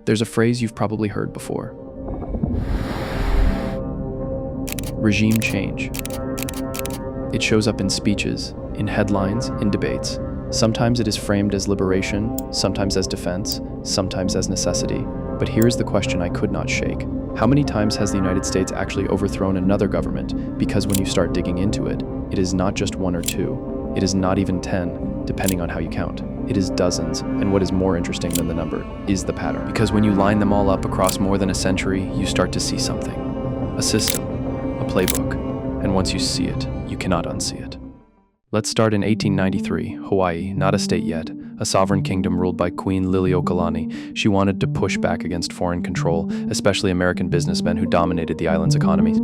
There's a phrase you've probably heard before. Regime change. It shows up in speeches, in headlines, in debates. Sometimes it is framed as liberation, sometimes as defense, sometimes as necessity. But here's the question I could not shake. How many times has the United States actually overthrown another government? Because when you start digging into it, it is not just one or two. It is not even 10, depending on how you count. It is dozens, and what is more interesting than the number is the pattern. Because when you line them all up across more than a century, you start to see something. A system, a playbook, and once you see it, you cannot unsee it. Let's start in 1893, Hawaii, not a state yet, a sovereign kingdom ruled by Queen Liliuokalani. She wanted to push back against foreign control, especially American businessmen who dominated the island's economy.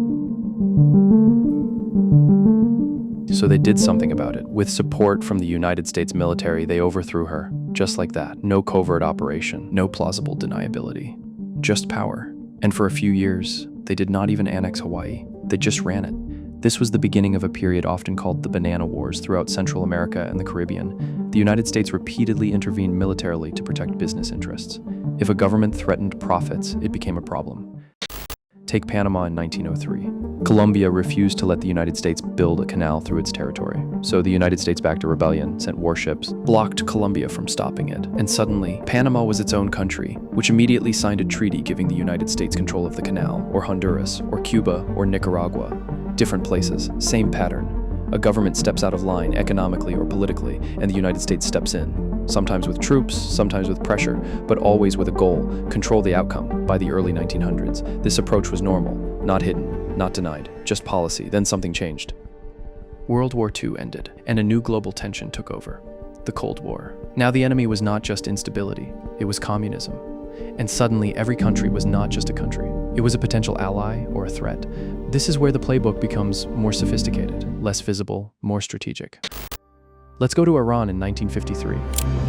So they did something about it. With support from the United States military, they overthrew her. Just like that. No covert operation, no plausible deniability. Just power. And for a few years, they did not even annex Hawaii. They just ran it. This was the beginning of a period often called the Banana Wars throughout Central America and the Caribbean. The United States repeatedly intervened militarily to protect business interests. If a government threatened profits, it became a problem. Take Panama in 1903. Colombia refused to let the United States build a canal through its territory. So the United States backed a rebellion, sent warships, blocked Colombia from stopping it. And suddenly, Panama was its own country, which immediately signed a treaty giving the United States control of the canal, or Honduras, or Cuba, or Nicaragua. Different places, same pattern. A government steps out of line economically or politically, and the United States steps in. Sometimes with troops, sometimes with pressure, but always with a goal: control the outcome. By the early 1900s, this approach was normal, not hidden, not denied, just policy. Then something changed. World War II ended, and a new global tension took over: the Cold War. Now the enemy was not just instability, it was communism. And suddenly every country was not just a country. It was a potential ally or a threat. This is where the playbook becomes more sophisticated, less visible, more strategic. Let's go to Iran in 1953.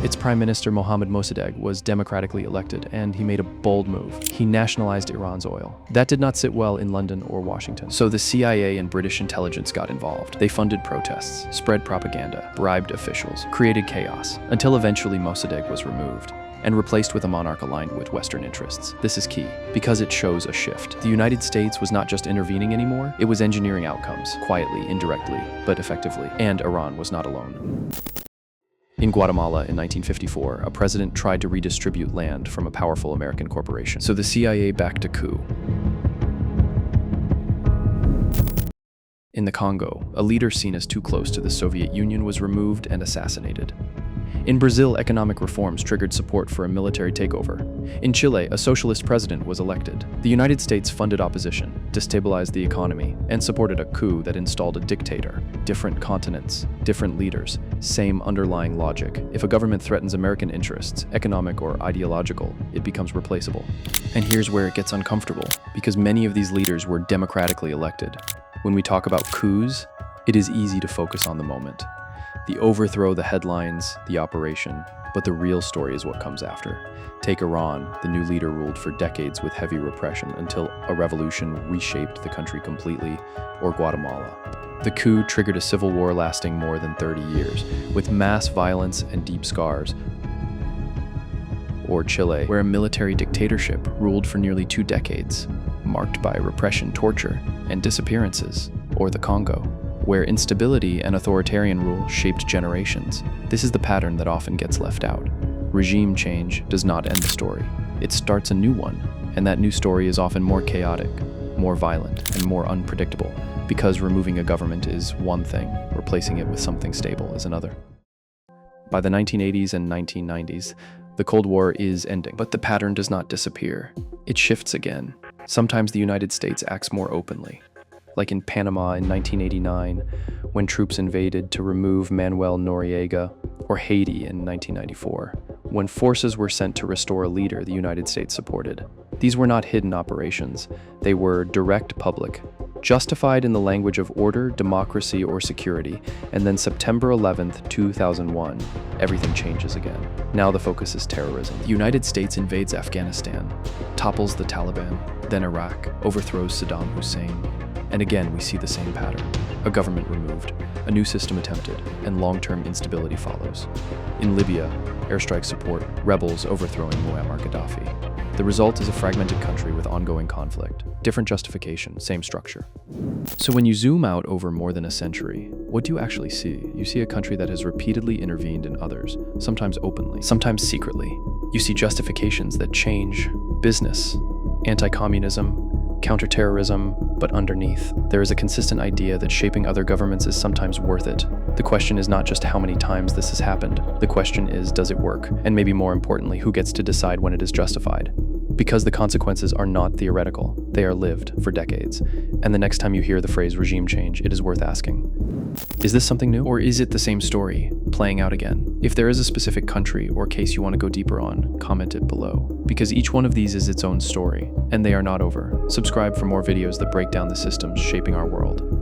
Its Prime Minister Mohammad Mossadegh was democratically elected, and he made a bold move. He nationalized Iran's oil. That did not sit well in London or Washington. So the CIA and British intelligence got involved. They funded protests, spread propaganda, bribed officials, created chaos, until eventually Mossadegh was removed and replaced with a monarch aligned with Western interests. This is key, because it shows a shift. The United States was not just intervening anymore, it was engineering outcomes, quietly, indirectly, but effectively. And Iran was not alone. In Guatemala in 1954, a president tried to redistribute land from a powerful American corporation. So the CIA backed a coup. In the Congo, a leader seen as too close to the Soviet Union was removed and assassinated. In Brazil, economic reforms triggered support for a military takeover. In Chile, a socialist president was elected. The United States funded opposition, destabilized the economy, and supported a coup that installed a dictator. Different continents, different leaders, same underlying logic. If a government threatens American interests, economic or ideological, it becomes replaceable. And here's where it gets uncomfortable, because many of these leaders were democratically elected. When we talk about coups, it is easy to focus on the moment. The overthrow, the headlines, the operation, but the real story is what comes after. Take Iran. The new leader ruled for decades with heavy repression until a revolution reshaped the country completely, or Guatemala. The coup triggered a civil war lasting more than 30 years, with mass violence and deep scars. Or Chile, where a military dictatorship ruled for nearly 2 decades, marked by repression, torture, and disappearances. Or the Congo, where instability and authoritarian rule shaped generations. This is the pattern that often gets left out. Regime change does not end the story. It starts a new one, and that new story is often more chaotic, more violent, and more unpredictable, because removing a government is one thing, replacing it with something stable is another. By the 1980s and 1990s, the Cold War is ending, but the pattern does not disappear. It shifts again. Sometimes the United States acts more openly, like in Panama in 1989, when troops invaded to remove Manuel Noriega, or Haiti in 1994, when forces were sent to restore a leader the United States supported. These were not hidden operations. They were direct public, justified in the language of order, democracy, or security. And then September 11th, 2001, everything changes again. Now the focus is terrorism. The United States invades Afghanistan, topples the Taliban, then Iraq, overthrows Saddam Hussein. And again, we see the same pattern. A government removed, a new system attempted, and long-term instability follows. In Libya, airstrikes support rebels overthrowing Muammar Gaddafi. The result is a fragmented country with ongoing conflict. Different justification, same structure. So when you zoom out over more than a century, what do you actually see? You see a country that has repeatedly intervened in others, sometimes openly, sometimes secretly. You see justifications that change business, anti-communism, counterterrorism, but underneath, there is a consistent idea that shaping other governments is sometimes worth it. The question is not just how many times this has happened. The question is, does it work? And maybe more importantly, who gets to decide when it is justified? Because the consequences are not theoretical, they are lived for decades. And the next time you hear the phrase regime change, it is worth asking, is this something new? Or is it the same story, playing out again? If there is a specific country or case you want to go deeper on, comment it below. Because each one of these is its own story, and they are not over. Subscribe for more videos that break down the systems shaping our world.